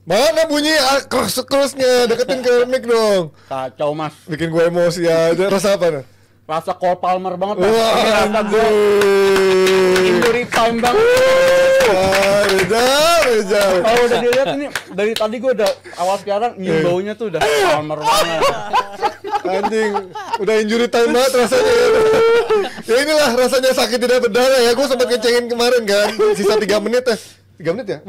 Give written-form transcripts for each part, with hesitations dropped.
Mana bunyi cross-crossnya, deketin ke mic dong. Kacau Mas. Bikin gue emosi aja. Rasa apa nih? Rasa Cole Palmer banget Mas. Wah, Rasa gue injury time banget. Rizal. Kalau udah dilihat ini dari tadi gue udah awal sekarang nyium baunya tuh udah Palmer banget. Anjing, udah injury time banget rasanya. Ya inilah rasanya sakit tidak berdarah ya. Gue sempat ngecengin kemarin kan, sisa 3 menit 3 menit ya?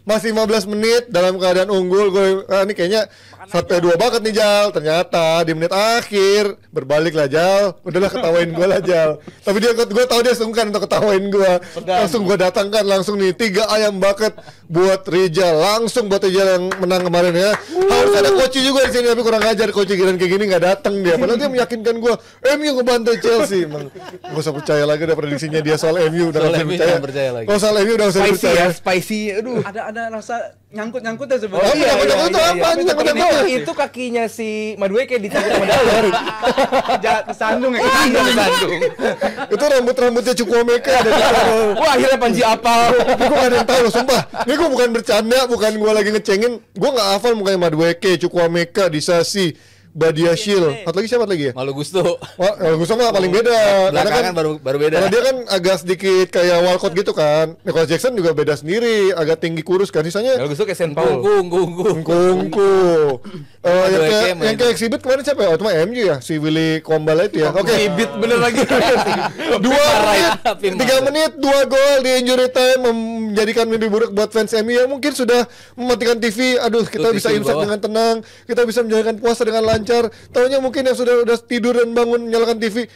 Masih 15 menit dalam keadaan unggul. Gue ini kayaknya sampai 2 banget nih Jal. Ternyata di menit akhir berbalik lah Jal. Udahlah ketawain gue lah Jal. Tapi gue tahu dia sungkan untuk ketawain gue. Langsung gue datangkan langsung nih 3 ayam bucket buat Rijal. Langsung buat Rijal yang menang kemarin ya. Harus ada Koci juga di sini tapi kurang ajar. Koci kirain kayak gini nggak datang dia. Padahal dia meyakinkan gue MU ngebantai Chelsea. Emang gue usah percaya lagi ada prediksinya dia soal MU. Udah nggak percaya lagi. Kalau soal MU udah usah percaya. Spicy, aduh. Ada rasa nyangkut ya Oh, sebenarnya. itu apa? Itu kakinya si Madueke disangkut sama Daler. Kesandung ya. Kesandung. Itu rambutnya Chukwuemeka ada di sana. Wah, akhirnya Panji apal. Gue gak ada yang tahu, sumpah. Ini gue bukan bercanda, bukan gue lagi ngecengin. Gue gak hafal mukanya Madueke, Chukwuemeka, Disasi, Badiashile. Satu lagi siapa lagi ya? Malo Gusto. Malo Gusto mah paling beda. Belakangan baru beda. Karena dia kan agak sedikit kayak Walcott gitu kan. Nicholas Jackson juga beda sendiri, agak tinggi kurus kan. Sisanya Malo Gusto kayak Saint Paul. Kungku. Yang kayak exhibit kemarin siapa ya? Oh, itu mah MU ya, si Willy Kombala itu ya. Oke. Exhibit bener lagi. 2 menit, 3 menit, 2 gol di injury time menjadikan mimpi buruk buat fans MU yang mungkin sudah mematikan TV. Aduh, kita bisa imsak dengan tenang, kita bisa menjalankan puasa dengan lancar. Taunya mungkin yang sudah tidur dan bangun nyalakan TV,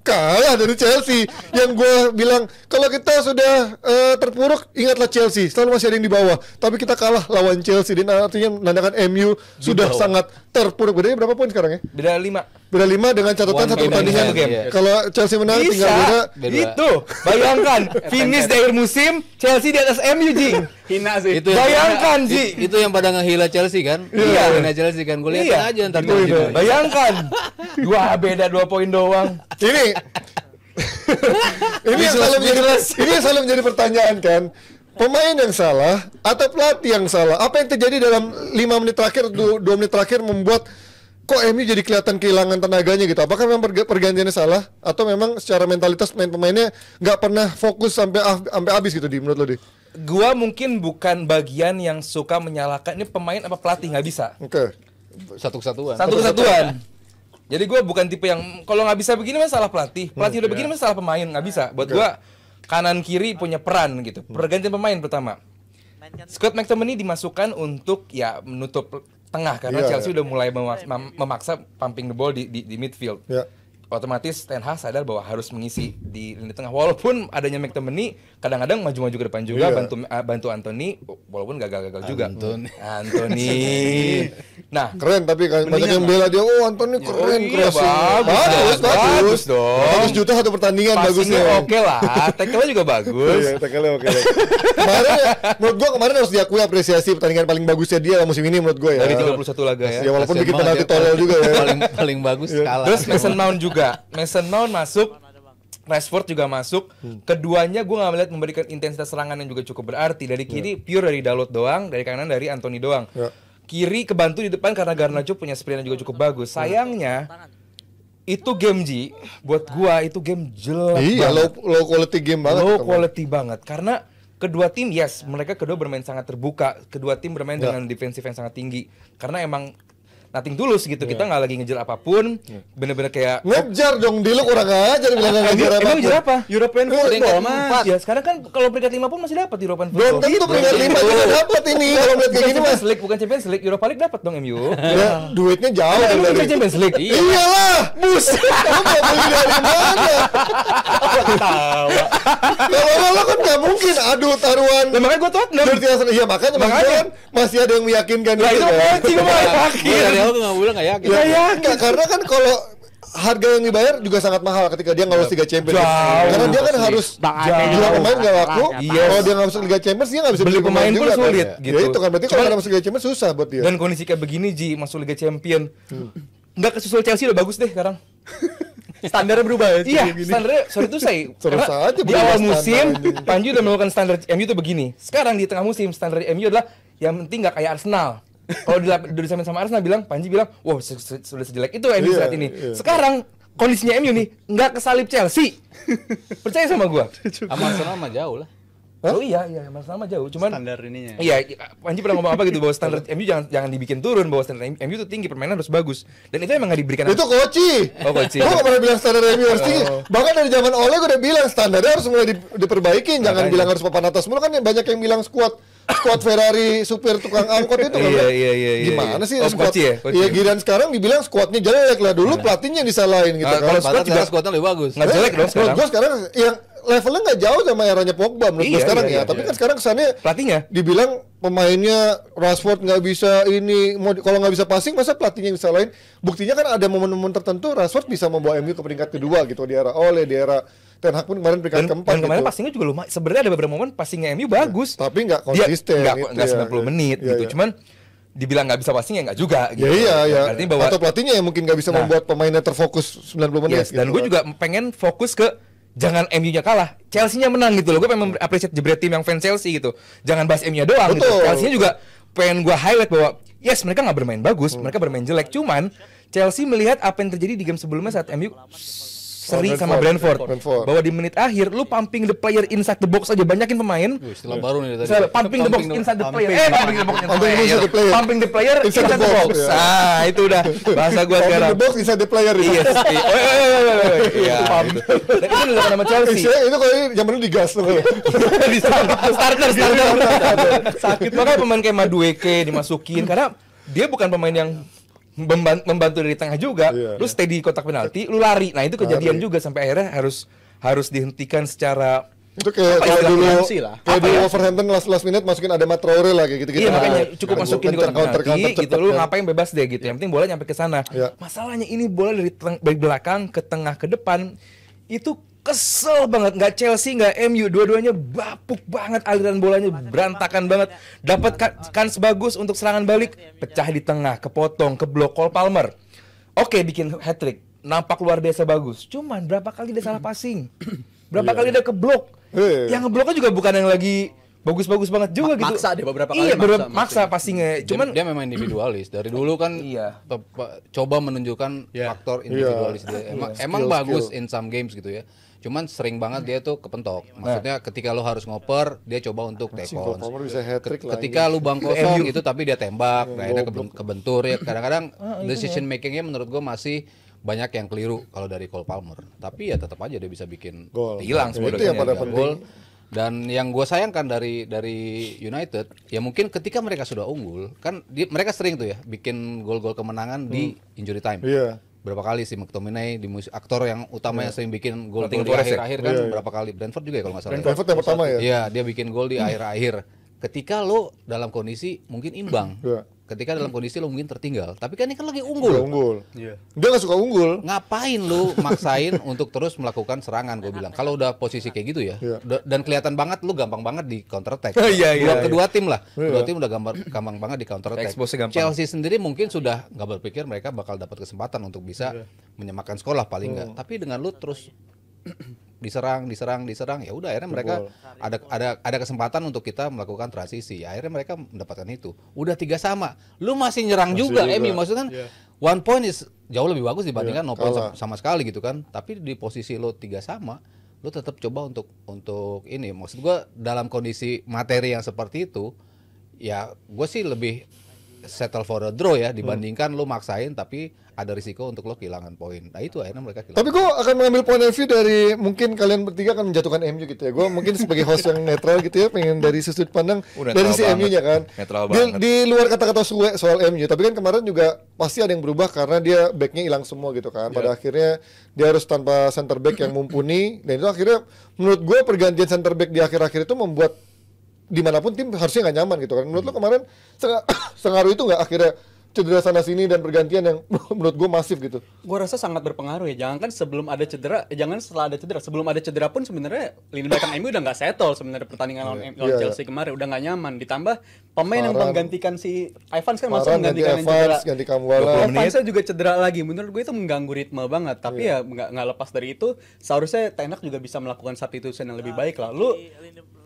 kalah dari Chelsea. Yang gue bilang kalau kita sudah terpuruk, ingatlah Chelsea, selalu masih ada yang di bawah. Tapi kita kalah lawan Chelsea, dan artinya menandakan MU sudah sangat terpuruk. Bedanya berapa poin sekarang ya? Beda 5. Beda 5 dengan catatan 1 pertandingan. Kalau Chelsea menang tinggal beda. Itu. Bayangkan finish di akhir musim Chelsea di atas MU, Ji. Hina sih. Bayangkan, Ji. Itu yang pada ngehila Chelsea kan? Iya. Ngehila Chelsea kan. Gue lihat aja ntar Itu. Bayangkan. Beda 2 poin doang. Ini yang selalu menjadi pertanyaan kan. Pemain yang salah atau pelatih yang salah? Apa yang terjadi dalam 5 menit terakhir, 2 menit terakhir membuat kok MU jadi kelihatan kehilangan tenaganya gitu? Apakah memang pergantiannya salah atau memang secara mentalitas pemainnya nggak pernah fokus sampai habis gitu di menurut lo di? Gua mungkin bukan bagian yang suka menyalahkan ini pemain apa pelatih, nggak bisa. Oke. Satu kesatuan. Jadi gue bukan tipe yang kalau nggak bisa begini mah salah pelatih udah begini mah salah pemain, nggak bisa. Buat gue kanan kiri punya peran gitu. Pergantian pemain pertama. Scott McTominay dimasukkan untuk ya menutup tengah karena Chelsea udah mulai memaksa pumping the ball di midfield. Otomatis Ten Hag sadar bahwa harus mengisi di lini tengah. Walaupun adanya McTominay kadang-kadang maju-maju ke depan juga bantu Anthony walaupun gagal-gagal juga. Anthony. Nah, keren tapi kan banyak yang bela dia. Oh, Anthony keren, bagus dong. 100 juta satu pertandingan bagusnya. Oke lah, tackle-nya juga bagus. Iya, tackle-nya oke. Menurut gua kemarin harus diakui apresiasi pertandingan paling bagusnya dia musim ini menurut gua ya. Dari 31 laga ya. Ya walaupun bikin penalti tolol juga ya. Paling bagus kalah. Terus Mason Mount masuk, Rashford juga masuk. Keduanya gue nggak melihat memberikan intensitas serangan yang juga cukup berarti. Dari kiri pure dari Dalot doang, dari kanan dari Anthony doang. Kiri kebantu di depan karena Garnacho punya sprint yang juga cukup bagus. Sayangnya itu game buat gua itu game jelek. Iya, low quality game banget. Low quality banget karena kedua tim mereka kedua bermain sangat terbuka. Kedua tim bermain dengan defensif yang sangat tinggi. Karena emang nothing tulus gitu, kita nggak lagi ngejar apapun, bener-bener kayak ngejar dong, di lu kurang aja bilang ngejar apa? Emang ngejar apa? European football mas. Ya sekarang kan kalau peringkat 5 pun masih dapat European belum football. tentu peringkat 5 juga dapat ini kalau melihat kayak gini mas. Bukan Champions League, Europa League dapat dong MU. Ya, duitnya jauh Emang dari Champions League. Iyalah, bus. Lu mau beli dari mana? Kalau lo kan nggak mungkin adu taruhan. Lah makanya gue Tottenham. Iya makanya kan masih ada yang meyakinkan Lah itu gitu. yakin. Aku nggak bilang nggak yakin. Ya, karena kan kalau harga yang dibayar juga sangat mahal ketika dia nggak lolos Liga Champions. Karena dia kan harus jual pemain nggak laku. Kalau dia nggak masuk Liga Champions dia nggak bisa beli pemain pun juga. sulit Kan? gitu. Ya itu kan berarti kalau nggak masuk Liga Champions susah buat dia. Dan kondisi kayak begini masuk Liga Champion. Nggak kesusul Chelsea udah bagus deh sekarang. Standarnya berubah ya. Iya, standarnya sorry itu saya. Terus aja Di berubah awal standar, musim anjing. Panji udah melakukan standar MU itu begini. Sekarang di tengah musim standar MU adalah yang penting nggak kayak Arsenal. Kalau udah disamain sama Arsenal bilang, Panji bilang, wah sudah sejelek itu MU Iya, saat ini. iya. Sekarang kondisinya MU nih nggak kesalip Chelsea. Percaya sama gua. Sama Arsenal mah jauh lah. Oh iya, sama jauh. Cuman Standar ininya. iya, Panji pernah ngomong apa gitu bahwa standar MU jangan dibikin turun, bahwa standar MU itu tinggi, permainan harus bagus. Dan itu emang nggak diberikan. Itu Koci. Oh, Koci. Gua nggak pernah bilang standar MU harus tinggi. Bahkan dari zaman Ole gue udah bilang standarnya harus mulai diperbaikin. Jangan Makanya. bilang harus papan atas mulu kan banyak yang bilang squad Ferrari supir tukang angkot itu kan. Iya. Gimana sih Oh, squad? Koci ya? Koci. Iya, Giran sekarang dibilang squadnya jelek lah, dulu pelatihnya yang disalahin gitu kan. Kalau squad Padahal juga squadnya lebih bagus. nggak jelek dong sekarang. Gue sekarang yang levelnya nggak jauh sama eranya Pogba menurut gue Iya, sekarang iya, ya. Tapi kan sekarang kesannya Pelatihnya. dibilang pemainnya Rashford nggak bisa ini, kalau nggak bisa passing masa pelatihnya yang disalahin. Buktinya kan ada momen-momen tertentu Rashford bisa membawa MU ke peringkat kedua gitu di era Ole, di era Ten Hag pun kemarin peringkat keempat Dan kemarin gitu. passingnya juga lumayan. Sebenarnya ada beberapa momen passingnya MU bagus. Tapi nggak Dia konsisten. nggak gitu nggak ya. 90 menit Iya, gitu. iya. Cuman dibilang nggak bisa passing ya nggak juga gitu. Ya iya. Artinya bahwa Atau pelatihnya yang mungkin nggak bisa Nah. membuat pemainnya terfokus 90 menit. yes, dan gitu gue kan. juga pengen fokus ke jangan MU-nya kalah, Chelsea-nya menang gitu loh. Gue pengen appreciate jebret tim yang fans Chelsea gitu. Jangan bahas MU-nya doang gitu. Betul. Chelsea-nya juga pengen gue highlight bahwa yes, mereka nggak bermain bagus, mereka bermain jelek. Cuman Chelsea melihat apa yang terjadi di game sebelumnya saat MU seri sama Brentford. Bahwa di menit akhir lu pumping the player inside the box aja, banyakin pemain. Istilah baru nih tadi. Pumping the box inside the player. Pumping the box Pumping the player inside the box. ya. Ah, itu udah bahasa gua Pumping sekarang. the box inside the player. Yes. Iya. Dan itu dilakukan sama Chelsea. Itu kalau zaman dulu digas tuh. Di starter. Sakit makanya pemain kayak Madueke dimasukin karena dia bukan pemain yang membantu dari tengah juga. Iya, Lu stay di kotak penalti, lu lari. Nah, itu kejadian juga sampai akhirnya harus dihentikan secara Itu kayak Apa kalau istilah dulu aliansi lah. kayak dulu Wolverhampton last minute masukin ada Matt Traore lah kayak gitu-gitu. Iya makanya Nah, cukup masukin di kotak counter penalti gitu, cepet lu kan. ngapain bebas deh gitu. Yang penting bola nyampe ke sana. Iya. Masalahnya ini bola dari belakang ke tengah ke depan itu kesel banget. Nggak Chelsea nggak MU, dua-duanya bapuk banget, aliran bolanya berantakan banget. Dapat kans bagus untuk serangan balik, pecah di tengah, kepotong, keblok. Cole Palmer, oke bikin hat trick, nampak luar biasa bagus. Cuman berapa kali dia salah passing, berapa kali dia keblok. Iya. Yang ngebloknya juga bukan yang lagi bagus-bagus banget juga gitu. Maksa dia beberapa kali Iya, maksa maksa passingnya. Cuman Dia memang individualis. Dari dulu kan Iya. coba menunjukkan faktor individualis dia. Emang Skill. bagus in some games gitu ya. Cuman sering banget dia tuh kepentok. Maksudnya ketika lo harus ngoper, dia coba untuk take on. Palmer bisa hat-trick lah. Ketika lu bang kosong itu tapi dia tembak, akhirnya kebentur ya. Kadang-kadang decision makingnya menurut gua masih banyak yang keliru kalau dari Cole Palmer. Tapi ya tetap aja dia bisa bikin Gol. hilang Itu sebetulnya yang pada ya. penting. gol. Dan yang gue sayangkan dari United ya mungkin ketika mereka sudah unggul kan mereka sering tuh ya bikin gol-gol kemenangan di injury time. Iya. Berapa kali sih McTominay di aktor yang utama yang sering bikin gol di Nottingham Forest ya? akhir-akhir kan Iya, iya. berapa kali Brentford juga ya kalau nggak salah. ya? Brentford yang pertama ya. Iya, dia bikin gol di akhir-akhir. Ketika lo dalam kondisi mungkin imbang. Iya. Ketika dalam kondisi lo mungkin tertinggal, tapi kan ini kan lagi Udah unggul. unggul. Iya. Dia nggak suka unggul. Ngapain lu maksain untuk terus melakukan serangan? Gue bilang kalau udah posisi kayak gitu ya, Iya. dan kelihatan banget lu gampang banget di counter attack. Iya. Kedua tim lah, Iya. kedua tim udah gampang banget di counter attack. Expose-nya gampang. Chelsea sendiri mungkin sudah nggak berpikir mereka bakal dapat kesempatan untuk bisa menyemakan sekolah paling nggak. Tapi dengan lu terus diserang, ya udah akhirnya mereka ada kesempatan untuk kita melakukan transisi. Akhirnya mereka mendapatkan itu. Udah 3 sama. Lu masih nyerang juga, juga. MU maksudnya kan 1 point is jauh lebih bagus dibandingkan 0 point kalah. sama sekali gitu kan. Tapi di posisi lo 3 sama, lo tetap coba untuk ini. Maksud gua dalam kondisi materi yang seperti itu, ya gue sih lebih settle for a draw ya dibandingkan lo maksain tapi ada risiko untuk lo kehilangan poin. Nah itu akhirnya mereka kehilangan. Tapi gue akan mengambil point of view dari mungkin kalian bertiga akan menjatuhkan MU gitu ya. Gue mungkin sebagai host yang netral gitu ya, pengen dari sudut pandang dari Netral si banget. MU-nya kan. Netral Di, banget. di luar kata-kata suwe soal MU, tapi kan kemarin juga pasti ada yang berubah karena dia backnya hilang semua gitu kan. Pada akhirnya dia harus tanpa center back yang mumpuni, dan itu akhirnya menurut gue pergantian center back di akhir-akhir itu membuat dimanapun tim harusnya nggak nyaman gitu kan. Menurut lo kemarin sengaruh itu nggak akhirnya cedera sana sini dan pergantian yang menurut gue masif gitu. Gue rasa sangat berpengaruh ya. Jangan kan sebelum ada cedera, jangan setelah ada cedera. Sebelum ada cedera pun sebenarnya lini belakang MU udah nggak settle sebenarnya pertandingan lawan Chelsea kemarin, udah nggak nyaman. Ditambah pemain yang menggantikan si Evans kan masuk menggantikan yang cedera. Ganti Kambuala. Evans juga cedera lagi. Menurut gue itu mengganggu ritme banget. Tapi ya nggak lepas dari itu, seharusnya Ten Hag juga bisa melakukan substitution yang lebih baik lah. Lu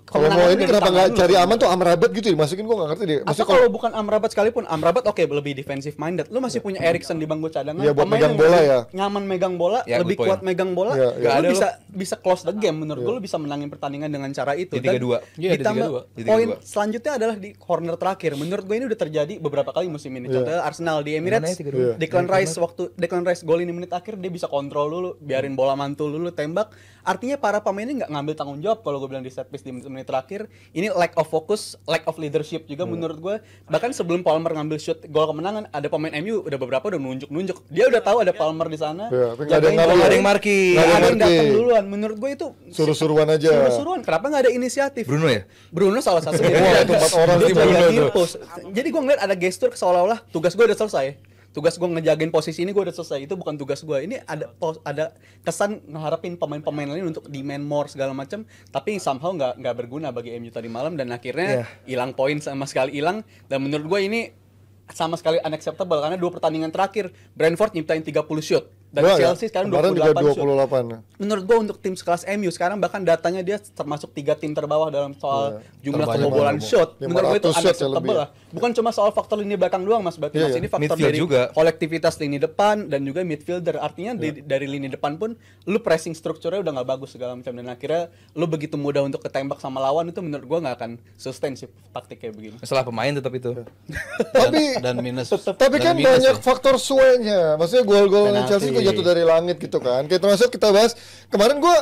Kalau mau ini kenapa nggak cari aman tuh Amrabat gitu dimasukin, gue nggak ngerti deh. Atau kalau bukan Amrabat sekalipun, Amrabat oke lebih defensive minded. Lu masih punya Erikson di bangku cadangan. Iya, buat pemain megang yang bola lebih ya. Nyaman megang bola, Ya, lebih good kuat megang bola. Iya, iya. Lu bisa close the game menurut gua, lu bisa menangin pertandingan dengan cara itu. Di 3-2. Iya, di ditambah 3-2. Di 3-2. poin selanjutnya adalah di corner terakhir. Menurut gua ini udah terjadi beberapa kali musim ini. Contohnya Arsenal di Emirates, Mana ya 3-2? Declan Rice waktu Declan Rice gol ini menit akhir dia bisa kontrol dulu, biarin bola mantul dulu tembak. Artinya para pemain ini nggak ngambil tanggung jawab kalau gue bilang di set piece di menit terakhir. Ini lack of focus, lack of leadership juga menurut gue. Bahkan sebelum Palmer ngambil shoot gol kemenangan, ada pemain MU udah beberapa udah nunjuk-nunjuk. Dia udah tahu ada Palmer di sana. Iya, tapi nggak ada jagain yang bola. ngalah. Ada yang marking. Nggak ada yang Ada yang datang marking. duluan. Menurut gue itu Suruh-suruan aja. suruh-suruan. Kenapa nggak ada inisiatif? Bruno ya? Bruno salah satu. Wah, itu 4 orang Dia sih jaga Bruno near tuh. post. Jadi gue ngeliat ada gestur seolah-olah tugas gue udah selesai. Tugas gue ngejagain posisi ini gue udah selesai. Itu bukan tugas gue. Ini ada kesan ngeharapin pemain-pemain lain untuk demand more segala macam, tapi somehow nggak berguna bagi MU tadi malam dan akhirnya hilang poin sama sekali hilang. Dan menurut gue ini sama sekali unacceptable karena 2 pertandingan terakhir Brentford nyiptain 30 shoot dan Wah, ya. Chelsea sekarang Kemarin 28 juga shoot. 28. Menurut gue untuk tim sekelas MU sekarang bahkan datanya dia termasuk 3 tim terbawah dalam soal jumlah Terbanyak kebobolan banget. shot. Menurut gue itu 500 shot ya lebih unacceptable ya. lah. Bukan cuma soal faktor lini belakang doang Mas Bati, Iya, Mas. iya. Ini faktor Midfield dari juga. kolektivitas lini depan dan juga midfielder. Artinya dari lini depan pun lu pressing strukturnya udah nggak bagus segala macam dan akhirnya lu begitu mudah untuk ketembak sama lawan, itu menurut gue nggak akan sustain sih taktik kayak begini. Masalah pemain tetap itu. Tapi Dan minus. Tapi dan kan minus banyak ya. faktor suenya. Maksudnya gol-gol Penalti. Chelsea itu jatuh dari langit gitu kan. Kayak termasuk kita bahas kemarin gue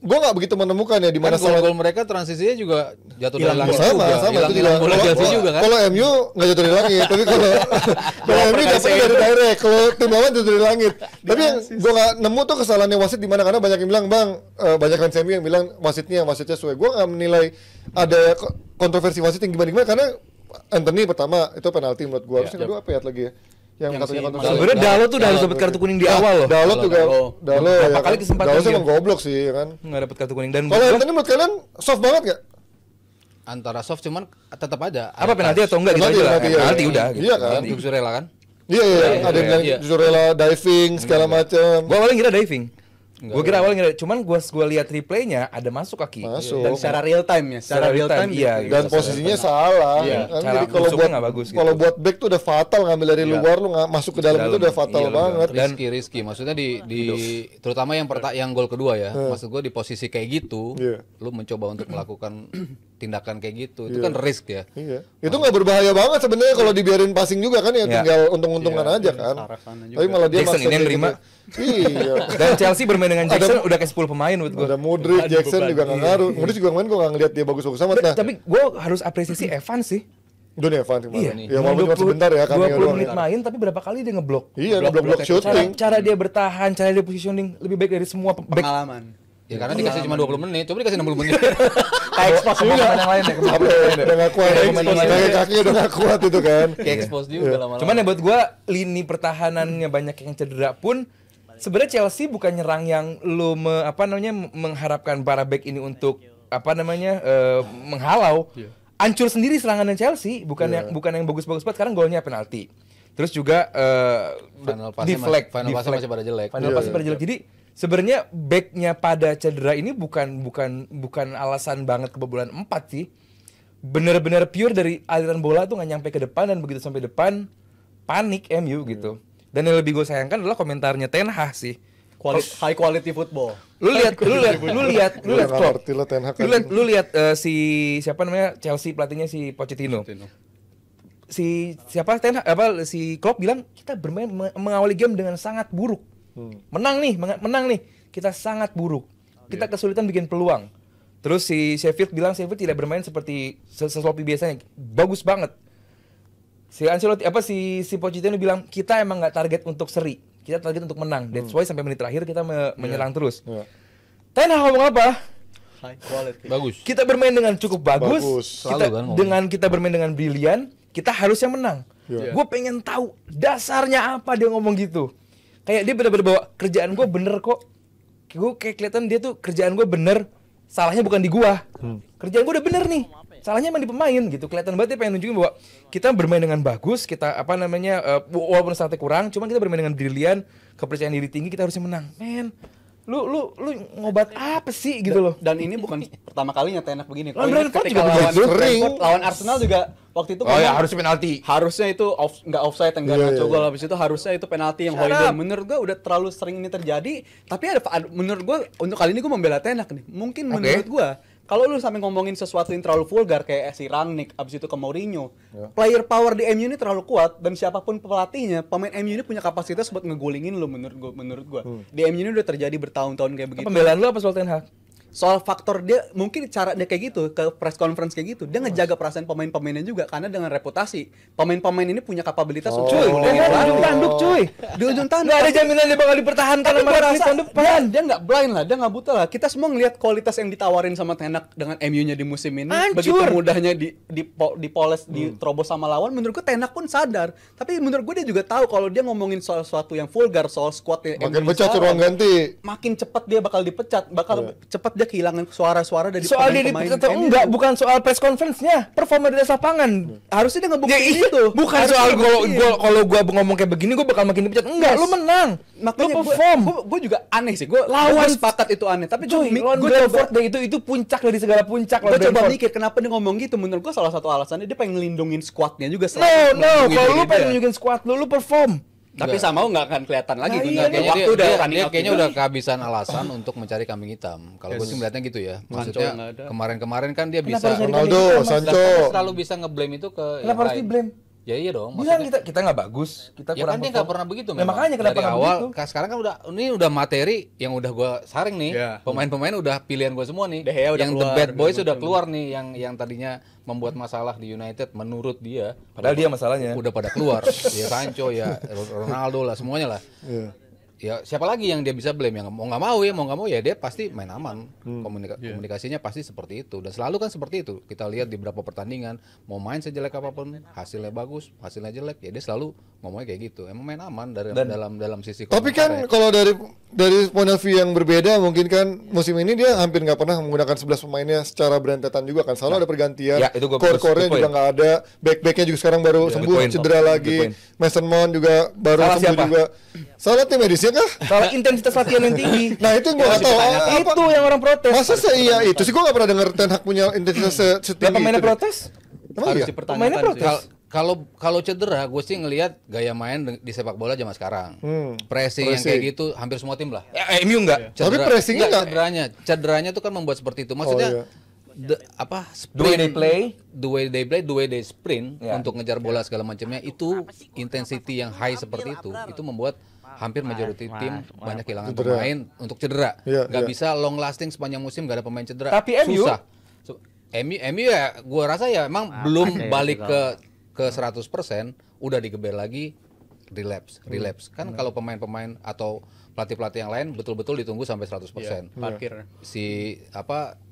nggak begitu menemukan ya di Kan mana salah. gol-gol mereka transisinya juga jatuh dari Hilang langit Sama, juga. sama itu juga. Hilang bola Chelsea juga kan. Kalau MU nggak jatuh dari langit, tapi kalau MU dapetnya dari direct, kalau tim lawan jatuh dari langit. Tapi yang gue nggak nemu tuh kesalahannya wasit di mana, karena banyak yang bilang banyak fans MU yang bilang wasitnya sesuai. Gue nggak menilai ada kontroversi wasit yang gimana karena Anthony pertama itu penalti menurut gue. Harusnya kedua apa ya lagi ya? Yang katanya si kontroversi. Sebenarnya Dalot tuh udah harus dapat kartu kuning di awal loh. Dalot juga, Dalot Berapa ya kali kan. kesempatan Dalot dia? emang goblok sih ya kan. Nggak dapat kartu kuning dan Kalau menurut Anthony menurut kalian soft banget gak? Antara soft cuman tetap ada. apa penalti atau enggak gitu Penalti, aja lah. penalti, Penalti iya. udah. gitu. Iya kan? Untuk Zurella kan? Iya, ada yang bilang iya. justru rela diving segala macam. Gua awalnya ngira diving. Gua kira awalnya ngira, cuman gua lihat replaynya ada masuk kaki. Masuk. Dan secara real time ya, secara real time iya. gitu. Dan posisinya salah. Iya, Kan cara jadi kalau busuknya buat nggak bagus gitu. kalau buat back tuh udah fatal, ngambil dari luar lu nggak masuk ke dalam itu udah fatal Iya, banget. Dan Rizky maksudnya di terutama yang gol kedua ya, maksud gue di posisi kayak gitu, Iya. lu mencoba untuk melakukan tindakan kayak gitu, itu kan risk ya. Iya. Itu nggak berbahaya banget sebenarnya kalau dibiarin passing juga kan ya, Iya. tinggal untung-untungan aja kan. arah sana juga. Tapi malah dia Jackson maksa ini yang kayak nerima. gitu. Iya. Dan Chelsea bermain dengan Jackson udah kayak 10 pemain menurut gua. Ada Modric, Jackson juga nggak ngaruh. Modric juga kemarin gue nggak ngeliat dia bagus-bagus amat. Nah, Tapi gua harus apresiasi Evans sih. Donny Evans kemarin. Iya. Ya walaupun cuma sebentar ya cameo 20 doang. menit main tapi berapa kali dia ngeblok. Iya, blok-blok shooting. Cara dia bertahan, cara dia positioning lebih baik dari semua back. Pengalaman. Ya karena dikasih cuma 20 menit, coba dikasih 60 menit. Kayak expose juga yang lain ya. Apa ya, udah nggak kuat, kayak kakinya udah nggak kuat itu kan. Kayak expose juga lama-lama. Cuman ya buat gua lini pertahanannya banyak yang cedera pun sebenarnya Chelsea bukan nyerang yang lu mengharapkan para back ini untuk menghalau. Hancur sendiri serangannya Chelsea, bukan yang bagus-bagus banget. Sekarang golnya penalti. Terus juga Final pass-nya deflect, masih pada jelek. Final pass-nya pada jelek. Jadi sebenarnya backnya pada cedera ini bukan alasan banget kebobolan 4 sih. Bener-bener pure dari aliran bola tuh nggak nyampe ke depan dan begitu sampai depan panik MU gitu. Dan yang lebih gue sayangkan adalah komentarnya Ten Hag sih. High quality football. Lu lihat Nggak Klopp. ngerti lo Ten Hag. Lu lihat si siapa namanya Chelsea pelatihnya si Pochettino. Si Klopp bilang kita bermain mengawali game dengan sangat buruk. Menang nih, kita sangat buruk. Kita kesulitan bikin peluang. Terus si Sheffield bilang Sheffield tidak bermain seperti sloppy biasanya, bagus banget. Si Ancelotti si Pochettino bilang kita emang nggak target untuk seri, kita target untuk menang. That's why sampai menit terakhir kita menyerang terus. Iya. Ten Hag ngomong apa? High quality. Bagus. Kita bermain dengan cukup bagus. Bagus. Kita Selalu kan ngomong. kita bermain dengan brilian, kita harusnya menang. Gue pengen tahu dasarnya apa dia ngomong gitu. Kayak dia bener-bener bawa kerjaan gue bener kok. Gue kayak kelihatan dia tuh kerjaan gue bener, salahnya bukan di gua. Kerjaan gue udah bener nih, salahnya emang di pemain gitu. Kelihatan banget dia pengen nunjukin bahwa kita bermain dengan bagus, kita walaupun startnya kurang, cuman kita bermain dengan brilian, kepercayaan diri tinggi, kita harusnya menang. Men, lu ngobat apa sih gitu loh. Dan ini bukan pertama kalinya Ten Hag begini. Lawan Kalau ini Brentford ketika juga lawan begitu. Brentford, lawan Arsenal juga waktu itu Oh ya, ngomong, harusnya penalti. harusnya itu nggak offside, enggak Iya, ngaco iya. gol, habis itu harusnya itu penalti yang Shut Højlund. up. Menurut gua udah terlalu sering ini terjadi, tapi menurut gua untuk kali ini gua membela Ten Hag nih. Mungkin Oke. menurut gua kalau lu sampai ngomongin sesuatu yang terlalu vulgar kayak si Rangnick abis itu ke Mourinho, player power di MU ini terlalu kuat dan siapapun pelatihnya, pemain MU ini punya kapasitas buat ngegolingin lu menurut gua. Di MU ini udah terjadi bertahun-tahun kayak begitu. Pembelaan lu apa soal Ten Hag? Soal faktor dia mungkin cara dia kayak gitu ke press conference kayak gitu dia ngejaga perasaan pemain-pemainnya juga karena dengan reputasi pemain-pemain ini punya kapabilitas untuk Cuy, ngegolin dia pelatih. ujung tanduk cuy. Di ujung tanduk Nggak ada tapi- jaminan dia bakal dipertahankan tapi sama gua Rangnick rasa tahun depan. dia nggak blind lah, dia nggak buta lah. Kita semua ngelihat kualitas yang ditawarin sama Ten Hag dengan MU-nya di musim ini, Hancur. begitu mudahnya dipoles, diterobos sama lawan. Menurut gue Ten Hag pun sadar, tapi menurut gue dia juga tahu kalau dia ngomongin soal sesuatu yang vulgar, soal squad yang Makin MU pecah sekarang, ruang ganti. makin cepat dia bakal dipecat, cepat dia kehilangan suara-suara dari Soal dia pemain-pemain dipecat atau MU. enggak, bukan soal press conference-nya, performa di atas lapangan. Harusnya dia ngebuktiin Ya, itu. bukan Harusnya soal ngebuktiin. kalau gua ngomong kayak begini gua bakal makin dipecat. Enggak, Yes. lu menang. Makanya lu perform. gue juga aneh sih. Gue Lawan- sepakat itu aneh. Tapi Cuy, lawan gue Brentford deh itu puncak dari segala puncak gue lawan coba Brentford. mikir kenapa dia ngomong gitu. Menurut gue salah satu alasannya dia pengen ngelindungin squadnya juga. No, kalau lu pengen juga. nunjukin squad lu perform. Tapi sama nggak akan kelihatan lagi. Nah, Guntur. iya, Kayaknya Waktu dia, udah dia, running dia out kayaknya juga. udah kehabisan alasan untuk mencari kambing hitam. Kalau gue sih melihatnya gitu ya. yang nggak Maksudnya ada. kemarin-kemarin kan dia Kenapa bisa harus nyari Ronaldo, kambing hitam, Mas? Sancho. Dia selalu bisa ngeblame itu ke Kenapa harus lain. di-blame? Ya iya dong. Bilang Maksudnya, kita nggak bagus, kita ya kurang kan dia nggak pernah begitu. Nah, memang. makanya kenapa dari nggak awal. begitu? Sekarang kan udah materi yang udah gue saring nih. Iya. Pemain-pemain udah pilihan gue semua nih. De Gea udah Yang keluar, the bad boys segala udah macam. keluar nih. Yang tadinya membuat masalah di United menurut dia. Padahal dia masalahnya. Udah pada keluar. Ya Sancho ya Ronaldo lah semuanya lah. Iya. Ya siapa lagi yang dia bisa blame, yang mau nggak mau ya dia pasti main aman. Komunikasinya pasti seperti itu dan selalu kan seperti itu. Kita lihat di beberapa pertandingan mau main sejelek apapun hasilnya bagus, hasilnya jelek ya dia selalu ngomongnya kayak gitu. Emang main aman dalam sisi Tapi kan komentarnya. kalau dari point of view yang berbeda, mungkin kan musim ini dia hampir nggak pernah menggunakan 11 pemainnya secara berentetan juga kan. Selalu ada pergantian. Ya, itu gua- Core-core-nya good juga point. nggak ada. Back-backnya juga sekarang baru good sembuh, point, cedera Tom. lagi. Good point. Mason Mount juga baru Salah sembuh siapa? juga. Salah tim medisnya kah? Salah intensitas latihan yang tinggi. Nah itu gue nggak tahu. Itu yang orang protes. Masa iya itu sih gue nggak pernah dengar Ten Hag punya intensitas Lah setinggi pemainnya itu deh. protes. Emang Harus iya? dipertanyakan Pemainnya sih. protes. Kalau cedera, gue sih ngelihat gaya main di sepak bola zaman sekarang. Pressing yang kayak gitu hampir semua tim lah. MU enggak. Tapi pressingnya nggak- cederanya tuh kan membuat seperti itu. Maksudnya iya. The way they play. the way they sprint Ya. untuk ngejar bola segala macamnya itu intensity yang high seperti itu membuat hampir majority tim banyak kehilangan Cedera. pemain untuk cedera. Iya, Nggak iya. bisa long lasting sepanjang musim gak ada pemain cedera. Tapi MU? susah. MU ya gua rasa ya emang belum balik ke 100%, udah digeber lagi relapse. Kan kalau pemain-pemain atau pelatih-pelatih yang lain betul-betul ditunggu sampai 100%. Parkir. Si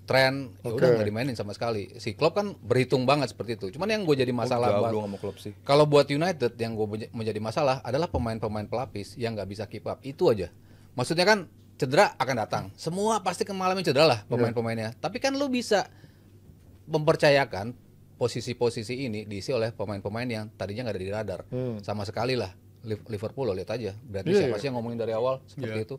tren ya udah nggak dimainin sama sekali. Si Klopp kan berhitung banget seperti itu. Cuman yang gue jadi masalah Gue nggak mau klub sih. kalau buat United yang gue menjadi masalah adalah pemain-pemain pelapis yang nggak bisa keep up. Itu aja. Maksudnya kan cedera akan datang. Semua pasti mengalami cedera lah pemain-pemainnya. Tapi kan lu bisa mempercayakan posisi-posisi ini diisi oleh pemain-pemain yang tadinya nggak ada di radar sama sekali lah. Liverpool lo lihat aja. Berarti siapa sih yang ngomongin dari awal seperti itu?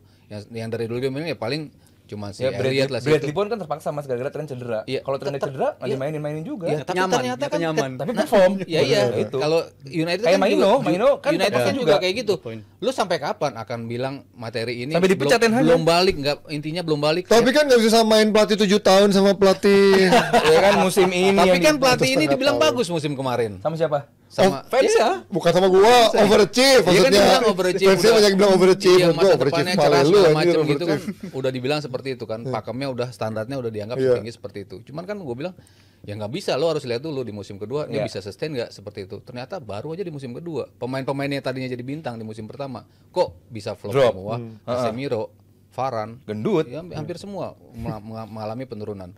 Yang dari dulu dia ya paling cuma si Ya, Elliot lah sih Bradley itu. pun kan terpaksa mas gara-gara tren cedera. Iya, Kalau trennya cedera nggak dimainin juga. Ya, tapi Nyaman, ternyata nyata kan nyaman. Tapi perform. Ya iya, Itu. kalau United Kayak kan Maino kan United perform kan juga. juga kayak gitu. Good point. Lu sampai kapan akan bilang materi ini Sampai dipecat Ten Hag, belum kan? balik nggak intinya belum balik. Tapi kan nggak bisa samain pelatih 7 tahun sama pelatih. Ya kan musim ini. Tapi yang kan di- pelatih ini setengah dibilang tahun. bagus musim kemarin. sama siapa? Sama Fans ya? Bukan sama gua, overachieve Iya kan maksudnya. dibilang overachieve. Fansnya banyak yang bilang overachieve. Iya, Menurut gua masa overachieve depannya malah cerah lu segala anjir, macam gitu kan overachieve. udah dibilang seperti itu kan. Pakemnya udah standarnya udah dianggap Iya. setinggi seperti itu. Cuman kan gue bilang ya nggak bisa, lo harus lihat dulu di musim kedua dia Iya. bisa sustain nggak seperti itu. Ternyata baru aja di musim kedua pemain-pemainnya tadinya jadi bintang di musim pertama kok bisa flop Drop. semua. Casemiro, Varane, Gendut. ya, hampir semua mengalami penurunan.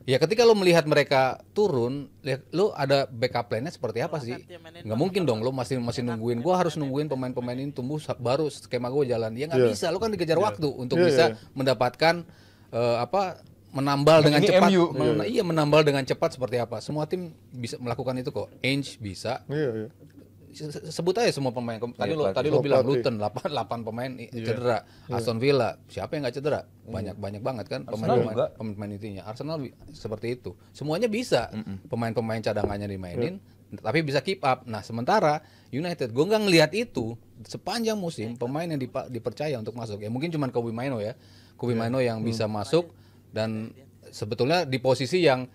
Ya ketika lo melihat mereka turun, lo ada backup plan-nya seperti apa sih? Nggak mungkin dong lo masih nungguin. Gua harus nungguin pemain-pemain ini tumbuh baru skema gue jalan. Ya nggak bisa. Lo kan dikejar waktu untuk bisa mendapatkan menambal dengan cepat. Iya, menambal dengan cepat seperti apa? Semua tim bisa melakukan itu kok. Ainge bisa. Sebut aja semua pemain. Tadi lo bilang Luton 8 pemain cedera. Aston Villa siapa yang nggak cedera? Banyak banget kan pemain intinya. Arsenal seperti itu. Semuanya bisa. Pemain-pemain cadangannya dimainin, tapi bisa keep up. Nah, sementara United gue nggak ngelihat itu sepanjang musim pemain yang dipercaya untuk masuk. Ya mungkin cuman Kobbie Mainoo ya. Kobbie Mainoo yang bisa masuk dan sebetulnya di posisi yang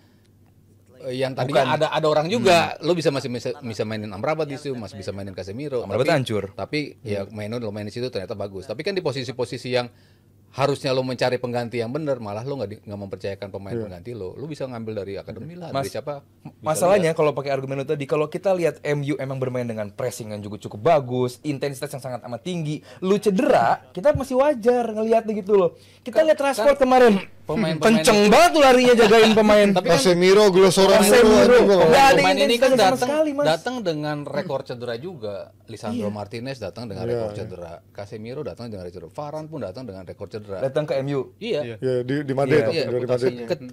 tadinya ada orang juga, lo masih mainin Amrabat di situ, masih bisa mainin Casemiro. Amrabat hancur. Tapi ya Mainoo lo main di situ ternyata bagus. Tapi kan di posisi-posisi yang harusnya lo mencari pengganti yang benar, malah lo nggak mempercayakan pemain pengganti lo bisa ngambil dari akademi lah, dari siapa. Masalahnya kalau pakai argumen lo tadi, kalau kita lihat MU emang bermain dengan pressing yang juga cukup bagus, intensitas yang sangat amat tinggi, lu cedera, kita masih wajar ngelihatnya gitu loh. Kita lihat Rashford kemarin, kenceng banget tuh larinya jagain pemain. Tapi Casemiro, Glosora, pemain ini kan datang dengan rekor cedera juga. Lisandro Martinez datang dengan rekor cedera, Casemiro datang dengan rekor cedera, Varane pun datang dengan rekor cedera. Datang ke MU. Iya. Di Madrid.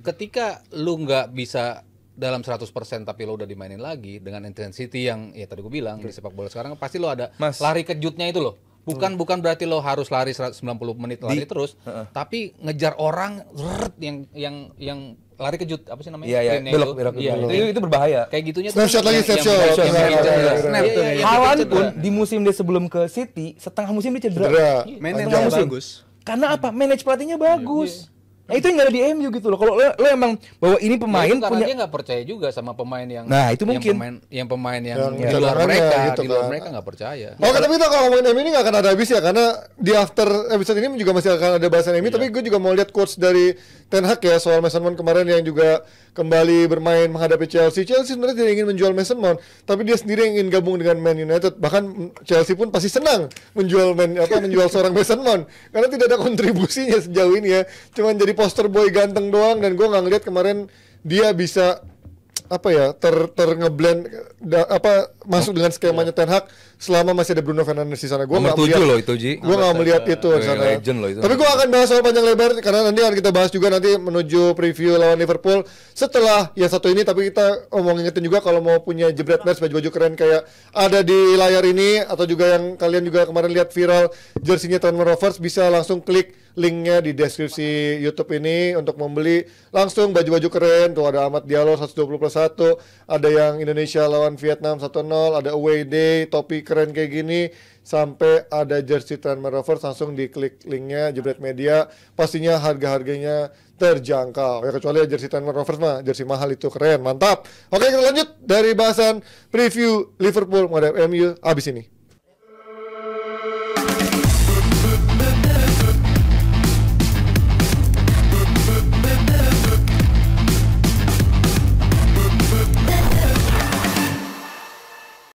Ketika lu nggak bisa dalam 100% tapi lo udah dimainin lagi dengan intensity yang ya tadi gue bilang di sepak bola sekarang pasti lo ada lari kejutnya itu loh. Bukan berarti lo harus lari 90 menit lari terus, tapi ngejar orang yang lari kejut apa sih namanya? Iya, belok. Itu berbahaya. Kayak gitunya snapshot lagi, snapshot. Haaland pun di musim dia sebelum ke City, setengah musim dia cedera. Manage bagus. Karena apa? Manage pelatihnya bagus. Nah itu yang nggak ada di MU gitu loh. Kalau lo emang bahwa ini pemain punya, dia nggak percaya juga sama pemain yang. Nah itu mungkin yang pemain yang di luar mereka, gitu di luar mereka nggak percaya. Oke, tapi kita kalau ngomongin MU ini nggak akan ada habis ya, karena di after episode ini juga masih akan ada bahasan MU. Tapi gue juga mau lihat quotes dari Ten Hag ya soal Mason Mount kemarin yang juga kembali bermain menghadapi Chelsea. Chelsea sebenarnya tidak ingin menjual Mason Mount, tapi dia sendiri yang ingin gabung dengan Man United. Bahkan Chelsea pun pasti senang menjual seorang Mason Mount karena tidak ada kontribusinya sejauh ini ya. Cuman jadi poster boy ganteng doang, dan gue nggak ngeliat kemarin dia bisa ngeblend masuk dengan skemanya Ten Hag selama masih ada Bruno Fernandes di sana. Gue nggak melihat loh itu, Ji. Gue nggak melihat itu di sana. Tapi gue akan bahas soal panjang lebar karena nanti akan kita bahas juga nanti menuju preview lawan Liverpool setelah yang satu ini. Tapi kita ingetin juga kalau mau punya jebret merch baju-baju keren kayak ada di layar ini, atau juga yang kalian juga kemarin lihat viral jersinya Tranmere Rovers, bisa langsung klik linknya di deskripsi YouTube ini untuk membeli langsung baju-baju keren. Tuh ada Ahmad Diallo 120+1, ada yang Indonesia lawan Vietnam 1-0, ada away day, topi keren kayak gini, sampai ada jersey Tranmere Rovers. Langsung diklik linknya Jebret Media, pastinya harga-harganya terjangkau ya, kecuali jersey Tranmere Rovers mah jersey mahal, itu keren, mantap. Oke, kita lanjut dari bahasan preview Liverpool menghadapi MU abis ini.